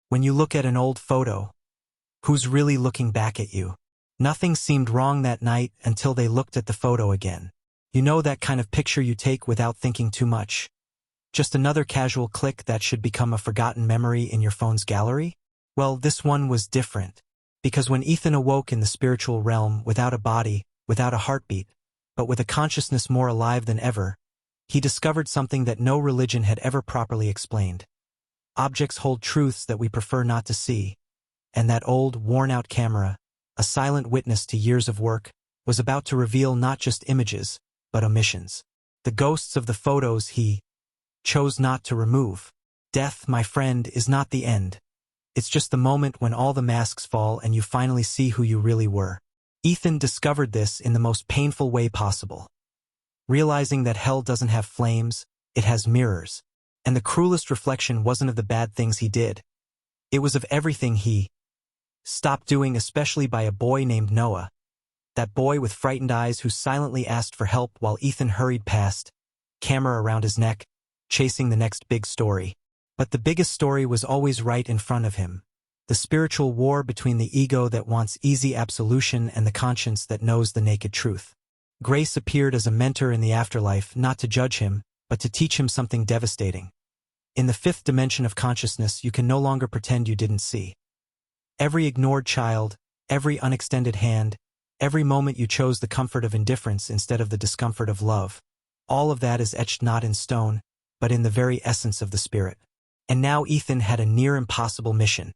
When you look at an old photo, who's really looking back at you? Nothing seemed wrong that night until they looked at the photo again. You know that kind of picture you take without thinking too much? Just another casual click that should become a forgotten memory in your phone's gallery? Well, this one was different. Because when Ethan awoke in the spiritual realm without a body, without a heartbeat, but with a consciousness more alive than ever, he discovered something that no religion had ever properly explained. Objects hold truths that we prefer not to see, and that old, worn-out camera, a silent witness to years of work, was about to reveal not just images, but omissions. The ghosts of the photos he chose not to remove. Death, my friend, is not the end. It's just the moment when all the masks fall and you finally see who you really were. Ethan discovered this in the most painful way possible. Realizing that hell doesn't have flames, it has mirrors. And the cruelest reflection wasn't of the bad things he did. It was of everything he stopped doing, especially by a boy named Noah. That boy with frightened eyes who silently asked for help while Ethan hurried past, camera around his neck, chasing the next big story. But the biggest story was always right in front of him. The spiritual war between the ego that wants easy absolution and the conscience that knows the naked truth. Grace appeared as a mentor in the afterlife, not to judge him, but to teach him something devastating. In the fifth dimension of consciousness, you can no longer pretend you didn't see. Every ignored child, every unextended hand, every moment you chose the comfort of indifference instead of the discomfort of love, all of that is etched not in stone, but in the very essence of the spirit. And now Ethan had a near impossible mission.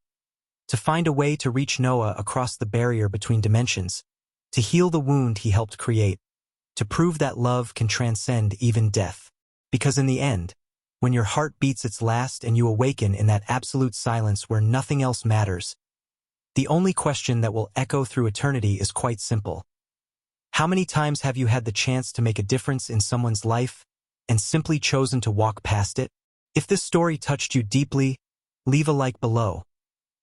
To find a way to reach Noah across the barrier between dimensions, to heal the wound he helped create, to prove that love can transcend even death. Because in the end, when your heart beats its last and you awaken in that absolute silence where nothing else matters, the only question that will echo through eternity is quite simple. How many times have you had the chance to make a difference in someone's life and simply chosen to walk past it? If this story touched you deeply, leave a like below,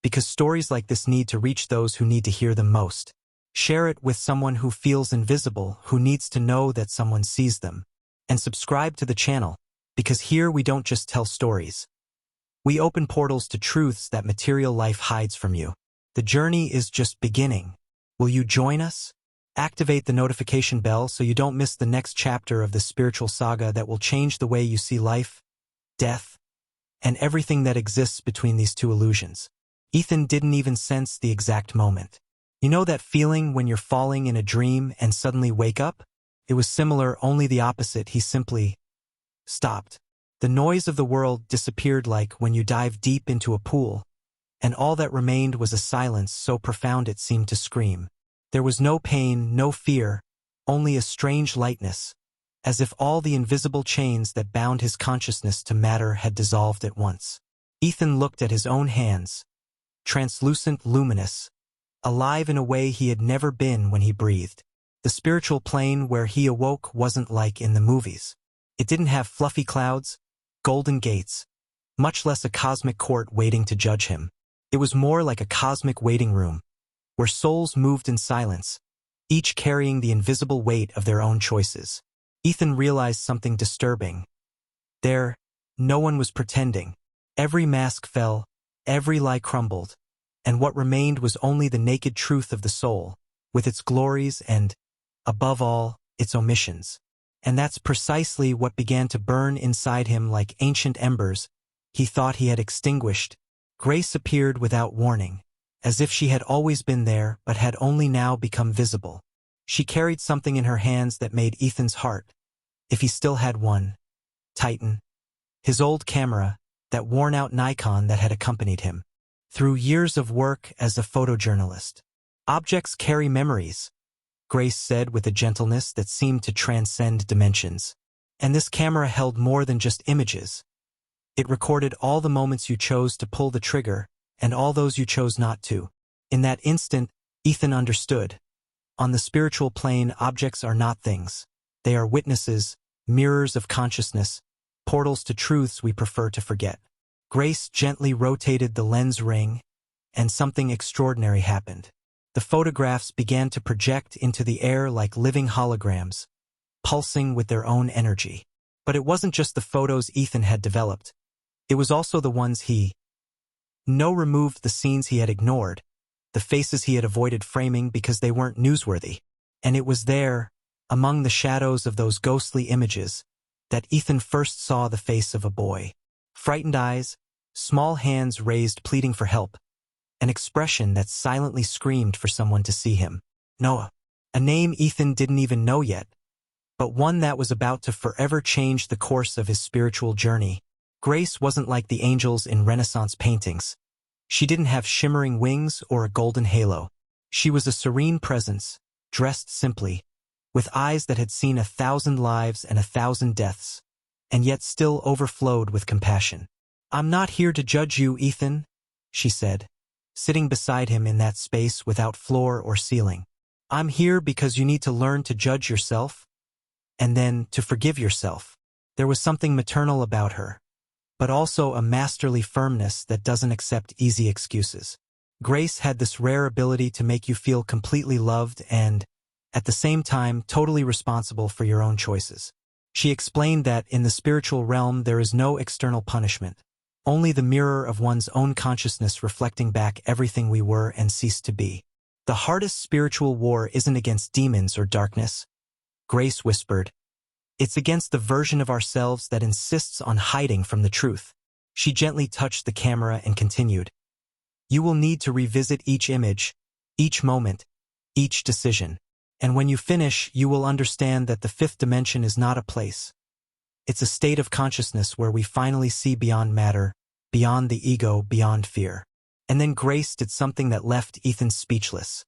because stories like this need to reach those who need to hear them most. Share it with someone who feels invisible, who needs to know that someone sees them. And subscribe to the channel, because here we don't just tell stories. We open portals to truths that material life hides from you. The journey is just beginning. Will you join us? Activate the notification bell so you don't miss the next chapter of the spiritual saga that will change the way you see life, death, and everything that exists between these two illusions. Ethan didn't even sense the exact moment. You know that feeling when you're falling in a dream and suddenly wake up? It was similar, only the opposite. He simply stopped. The noise of the world disappeared like when you dive deep into a pool, and all that remained was a silence so profound it seemed to scream. There was no pain, no fear, only a strange lightness, as if all the invisible chains that bound his consciousness to matter had dissolved at once. Ethan looked at his own hands, translucent, luminous, alive in a way he had never been when he breathed. The spiritual plane where he awoke wasn't like in the movies. It didn't have fluffy clouds, golden gates, much less a cosmic court waiting to judge him. It was more like a cosmic waiting room, where souls moved in silence, each carrying the invisible weight of their own choices. Ethan realized something disturbing. There, no one was pretending. Every mask fell, every lie crumbled, and what remained was only the naked truth of the soul, with its glories and, above all, its omissions. And that's precisely what began to burn inside him like ancient embers he thought he had extinguished. Grace appeared without warning, as if she had always been there but had only now become visible. She carried something in her hands that made Ethan's heart, if he still had one, tighten. His old camera, that worn-out Nikon that had accompanied him through years of work as a photojournalist. Objects carry memories, Grace said with a gentleness that seemed to transcend dimensions. And this camera held more than just images. It recorded all the moments you chose to pull the trigger and all those you chose not to. In that instant, Ethan understood. On the spiritual plane, objects are not things. They are witnesses, mirrors of consciousness, portals to truths we prefer to forget. Grace gently rotated the lens ring, and something extraordinary happened. The photographs began to project into the air like living holograms, pulsing with their own energy. But it wasn't just the photos Ethan had developed. It was also the ones he No removed the scenes he had ignored, the faces he had avoided framing because they weren't newsworthy. And it was there, among the shadows of those ghostly images, that Ethan first saw the face of a boy. Frightened eyes, small hands raised pleading for help, an expression that silently screamed for someone to see him. Noah. A name Ethan didn't even know yet, but one that was about to forever change the course of his spiritual journey. Grace wasn't like the angels in Renaissance paintings. She didn't have shimmering wings or a golden halo. She was a serene presence, dressed simply, with eyes that had seen 1,000 lives and 1,000 deaths, and yet still overflowed with compassion. "I'm not here to judge you, Ethan," she said, sitting beside him in that space without floor or ceiling. "I'm here because you need to learn to judge yourself, and then to forgive yourself." There was something maternal about her, but also a masterly firmness that doesn't accept easy excuses. Grace had this rare ability to make you feel completely loved and, at the same time, totally responsible for your own choices. She explained that in the spiritual realm there is no external punishment, only the mirror of one's own consciousness reflecting back everything we were and ceased to be. "The hardest spiritual war isn't against demons or darkness," Grace whispered. "It's against the version of ourselves that insists on hiding from the truth." She gently touched the camera and continued. "You will need to revisit each image, each moment, each decision. And when you finish, you will understand that the fifth dimension is not a place. It's a state of consciousness where we finally see beyond matter, beyond the ego, beyond fear." And then Grace did something that left Ethan speechless.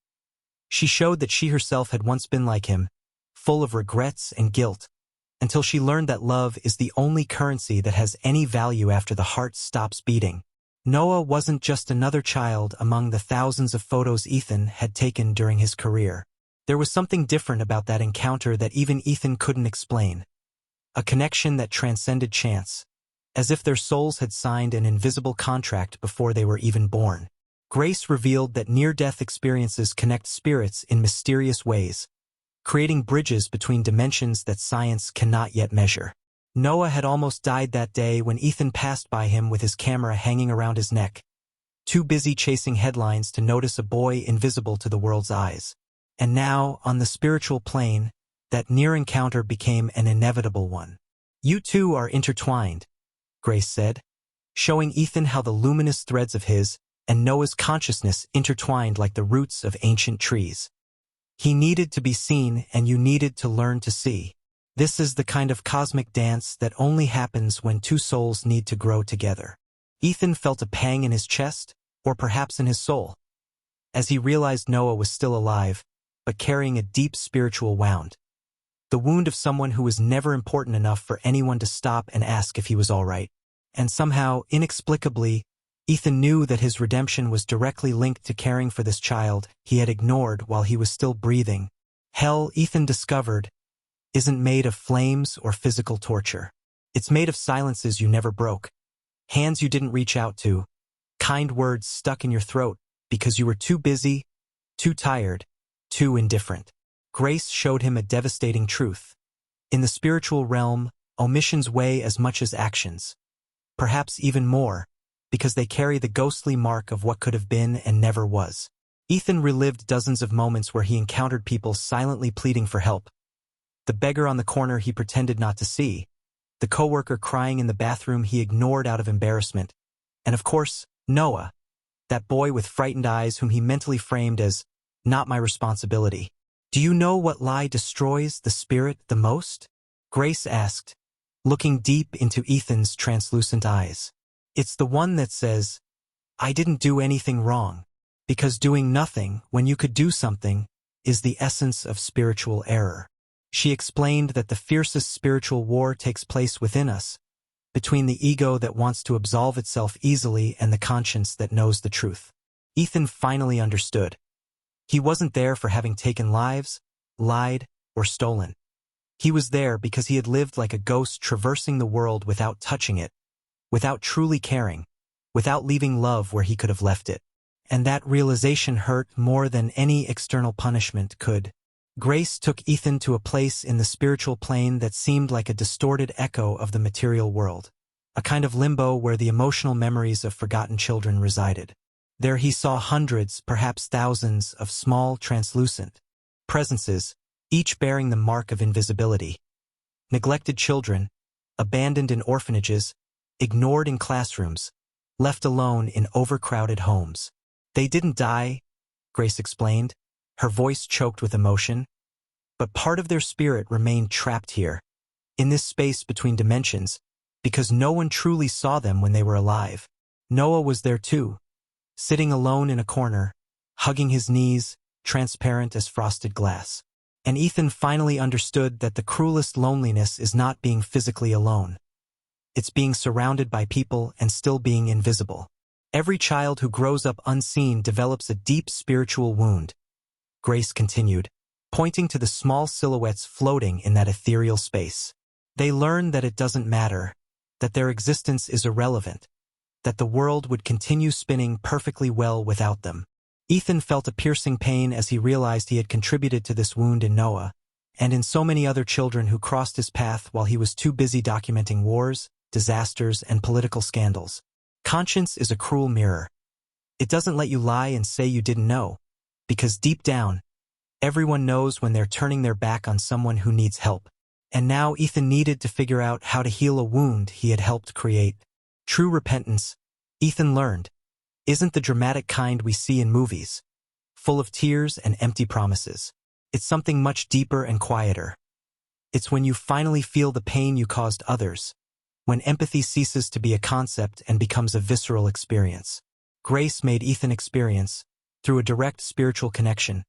She showed that she herself had once been like him, full of regrets and guilt, until she learned that love is the only currency that has any value after the heart stops beating. Noah wasn't just another child among the thousands of photos Ethan had taken during his career. There was something different about that encounter that even Ethan couldn't explain. A connection that transcended chance, as if their souls had signed an invisible contract before they were even born. Grace revealed that near-death experiences connect spirits in mysterious ways, creating bridges between dimensions that science cannot yet measure. Noah had almost died that day when Ethan passed by him with his camera hanging around his neck, too busy chasing headlines to notice a boy invisible to the world's eyes. And now, on the spiritual plane, that near encounter became an inevitable one. "You two are intertwined," Grace said, showing Ethan how the luminous threads of his and Noah's consciousness intertwined like the roots of ancient trees. "He needed to be seen, and you needed to learn to see. This is the kind of cosmic dance that only happens when two souls need to grow together." Ethan felt a pang in his chest, or perhaps in his soul, as he realized Noah was still alive, but carrying a deep spiritual wound. The wound of someone who was never important enough for anyone to stop and ask if he was all right. And somehow, inexplicably, Ethan knew that his redemption was directly linked to caring for this child he had ignored while he was still breathing. Hell, Ethan discovered, isn't made of flames or physical torture. It's made of silences you never broke, hands you didn't reach out to, kind words stuck in your throat because you were too busy, too tired, too indifferent. Grace showed him a devastating truth. In the spiritual realm, omissions weigh as much as actions. Perhaps even more, because they carry the ghostly mark of what could have been and never was. Ethan relived dozens of moments where he encountered people silently pleading for help. The beggar on the corner he pretended not to see, the coworker crying in the bathroom he ignored out of embarrassment, and of course, Noah, that boy with frightened eyes whom he mentally framed as, "not my responsibility." "Do you know what lie destroys the spirit the most?" Grace asked, looking deep into Ethan's translucent eyes. "It's the one that says, 'I didn't do anything wrong,' because doing nothing when you could do something is the essence of spiritual error." She explained that the fiercest spiritual war takes place within us, between the ego that wants to absolve itself easily and the conscience that knows the truth. Ethan finally understood. He wasn't there for having taken lives, lied, or stolen. He was there because he had lived like a ghost traversing the world without touching it, without truly caring, without leaving love where he could have left it. And that realization hurt more than any external punishment could. Grace took Ethan to a place in the spiritual plane that seemed like a distorted echo of the material world. a kind of limbo where the emotional memories of forgotten children resided. There he saw hundreds, perhaps thousands, of small, translucent presences, each bearing the mark of invisibility. Neglected children, abandoned in orphanages, ignored in classrooms, left alone in overcrowded homes. They didn't die, Grace explained, her voice choked with emotion, but part of their spirit remained trapped here, in this space between dimensions, because no one truly saw them when they were alive. Noah was there too, sitting alone in a corner, hugging his knees, transparent as frosted glass. And Ethan finally understood that the cruelest loneliness is not being physically alone. It's being surrounded by people and still being invisible. Every child who grows up unseen develops a deep spiritual wound, Grace continued, pointing to the small silhouettes floating in that ethereal space. They learn that it doesn't matter, that their existence is irrelevant, that the world would continue spinning perfectly well without them. Ethan felt a piercing pain as he realized he had contributed to this wound in Noah, and in so many other children who crossed his path while he was too busy documenting wars, disasters, and political scandals. Conscience is a cruel mirror. It doesn't let you lie and say you didn't know, because deep down, everyone knows when they're turning their back on someone who needs help. And now Ethan needed to figure out how to heal a wound he had helped create. True repentance, Ethan learned, isn't the dramatic kind we see in movies, full of tears and empty promises. It's something much deeper and quieter. It's when you finally feel the pain you caused others, when empathy ceases to be a concept and becomes a visceral experience. Grace made Ethan experience, through a direct spiritual connection,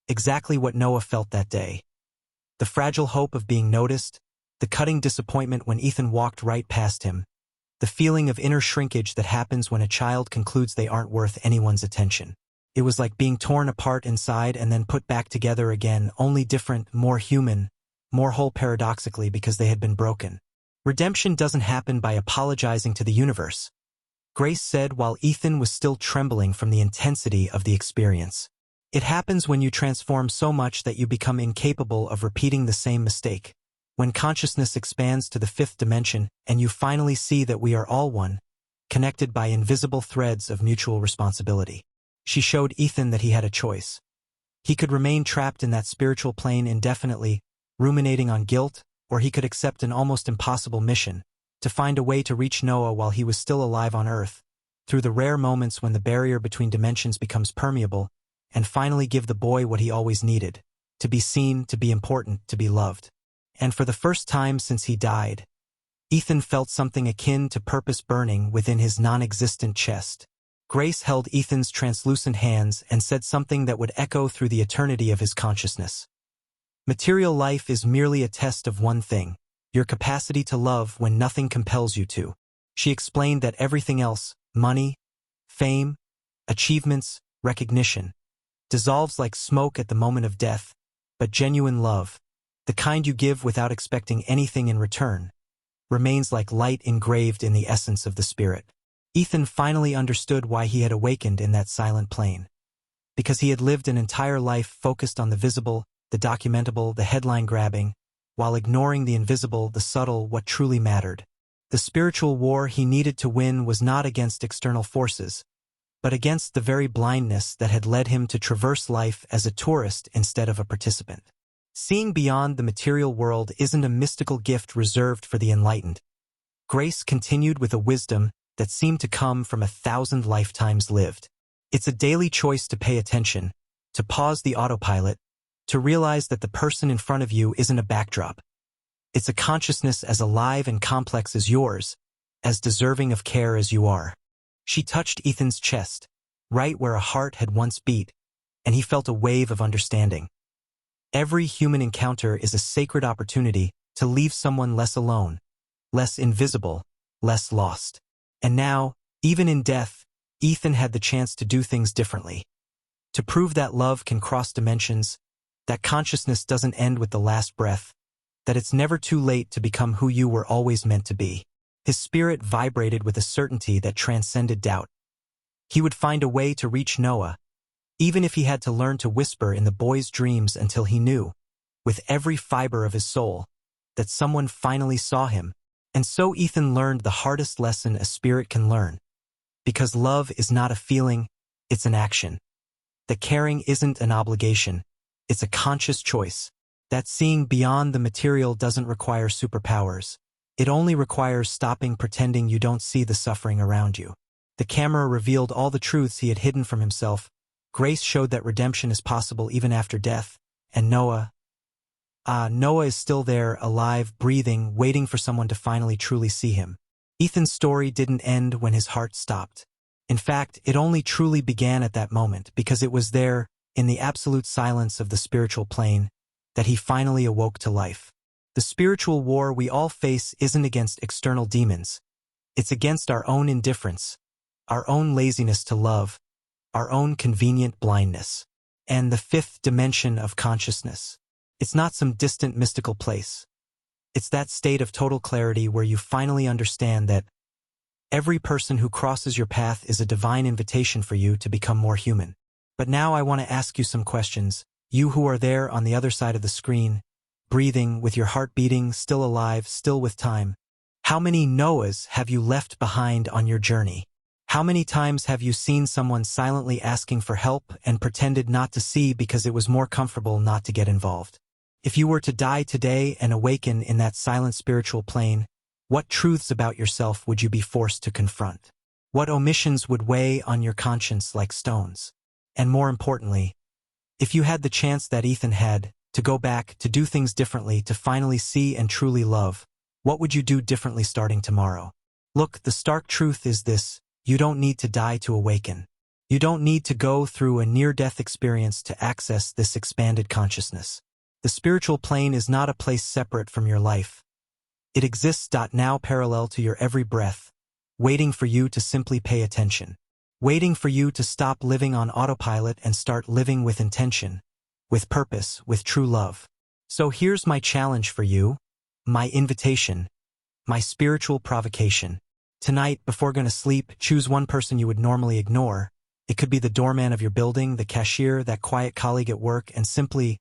exactly what Noah felt that day. The fragile hope of being noticed, the cutting disappointment when Ethan walked right past him, the feeling of inner shrinkage that happens when a child concludes they aren't worth anyone's attention. It was like being torn apart inside and then put back together again, only different, more human, more whole paradoxically because they had been broken. Redemption doesn't happen by apologizing to the universe, Grace said while Ethan was still trembling from the intensity of the experience. It happens when you transform so much that you become incapable of repeating the same mistake. When consciousness expands to the fifth dimension and you finally see that we are all one, connected by invisible threads of mutual responsibility. She showed Ethan that he had a choice. He could remain trapped in that spiritual plane indefinitely, ruminating on guilt, or he could accept an almost impossible mission, to find a way to reach Noah while he was still alive on Earth, through the rare moments when the barrier between dimensions becomes permeable, and finally give the boy what he always needed, to be seen, to be important, to be loved. And for the first time since he died, Ethan felt something akin to purpose burning within his non-existent chest. Grace held Ethan's translucent hands and said something that would echo through the eternity of his consciousness. Material life is merely a test of one thing, your capacity to love when nothing compels you to. She explained that everything else, money, fame, achievements, recognition, dissolves like smoke at the moment of death, but genuine love, the kind you give without expecting anything in return, remains like light engraved in the essence of the spirit. Ethan finally understood why he had awakened in that silent plane. Because he had lived an entire life focused on the visible, the documentable, the headline-grabbing, while ignoring the invisible, the subtle, what truly mattered. The spiritual war he needed to win was not against external forces, but against the very blindness that had led him to traverse life as a tourist instead of a participant. Seeing beyond the material world isn't a mystical gift reserved for the enlightened. Grace continued with a wisdom that seemed to come from 1,000 lifetimes lived. It's a daily choice to pay attention, to pause the autopilot, to realize that the person in front of you isn't a backdrop. It's a consciousness as alive and complex as yours, as deserving of care as you are. She touched Ethan's chest, right where a heart had once beat, and he felt a wave of understanding. Every human encounter is a sacred opportunity to leave someone less alone, less invisible, less lost. And now, even in death, Ethan had the chance to do things differently. To prove that love can cross dimensions, that consciousness doesn't end with the last breath, that it's never too late to become who you were always meant to be. His spirit vibrated with a certainty that transcended doubt. He would find a way to reach Noah, even if he had to learn to whisper in the boy's dreams until he knew, with every fiber of his soul, that someone finally saw him, And so Ethan learned the hardest lesson a spirit can learn. Because love is not a feeling, it's an action. That caring isn't an obligation, it's a conscious choice. That seeing beyond the material doesn't require superpowers. It only requires stopping pretending you don't see the suffering around you. The camera revealed all the truths he had hidden from himself. Grace showed that redemption is possible even after death. And Noah is still there, alive, breathing, waiting for someone to finally truly see him. Ethan's story didn't end when his heart stopped. In fact, it only truly began at that moment, because it was there, in the absolute silence of the spiritual plane, that he finally awoke to life. The spiritual war we all face isn't against external demons. It's against our own indifference, our own laziness to love, our own convenient blindness. And the fifth dimension of consciousness. It's not some distant mystical place. It's that state of total clarity where you finally understand that every person who crosses your path is a divine invitation for you to become more human. But now I want to ask you some questions, you who are there on the other side of the screen, breathing, with your heart beating, still alive, still with time. How many Noahs have you left behind on your journey? How many times have you seen someone silently asking for help and pretended not to see because it was more comfortable not to get involved? If you were to die today and awaken in that silent spiritual plane, what truths about yourself would you be forced to confront? What omissions would weigh on your conscience like stones? And more importantly, if you had the chance that Ethan had, to go back, to do things differently, to finally see and truly love, what would you do differently starting tomorrow? Look, the stark truth is this: you don't need to die to awaken. You don't need to go through a near-death experience to access this expanded consciousness. The spiritual plane is not a place separate from your life. It exists now parallel to your every breath, waiting for you to simply pay attention. Waiting for you to stop living on autopilot and start living with intention, with purpose, with true love. So here's my challenge for you, my invitation, my spiritual provocation. Tonight, before going to sleep, choose one person you would normally ignore. It could be the doorman of your building, the cashier, that quiet colleague at work, and simply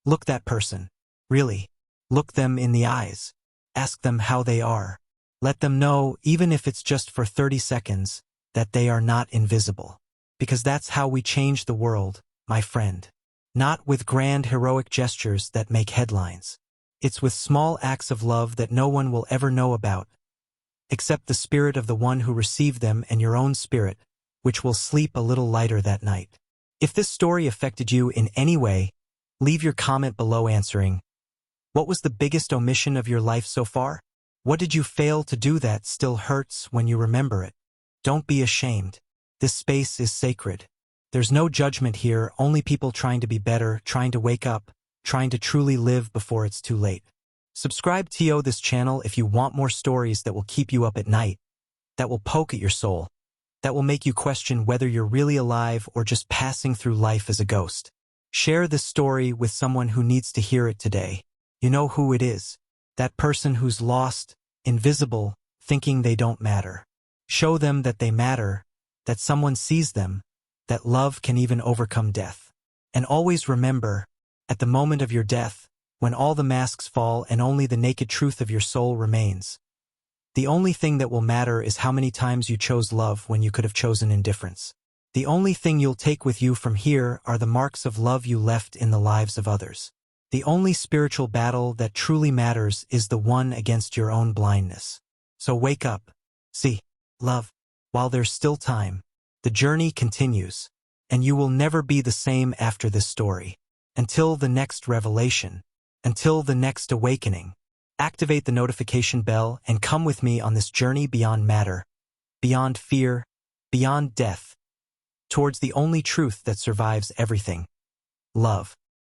look that person. Really. Look them in the eyes. Ask them how they are. Let them know, even if it's just for 30 seconds, that they are not invisible. Because that's how we change the world, my friend. Not with grand heroic gestures that make headlines. It's with small acts of love that no one will ever know about, except the spirit of the one who received them and your own spirit, which will sleep a little lighter that night. If this story affected you in any way, leave your comment below answering, what was the biggest omission of your life so far? What did you fail to do that still hurts when you remember it? Don't be ashamed. This space is sacred. There's no judgment here, only people trying to be better, trying to wake up, trying to truly live before it's too late. Subscribe to this channel if you want more stories that will keep you up at night, that will poke at your soul, that will make you question whether you're really alive or just passing through life as a ghost. Share this story with someone who needs to hear it today. You know who it is. That person who's lost, invisible, thinking they don't matter. Show them that they matter, that someone sees them, that love can even overcome death. And always remember, at the moment of your death, when all the masks fall and only the naked truth of your soul remains, the only thing that will matter is how many times you chose love when you could have chosen indifference. The only thing you'll take with you from here are the marks of love you left in the lives of others. The only spiritual battle that truly matters is the one against your own blindness. So wake up, see, love, while there's still time. The journey continues, and you will never be the same after this story. Until the next revelation, until the next awakening, activate the notification bell and come with me on this journey beyond matter, beyond fear, beyond death, towards the only truth that survives everything: love.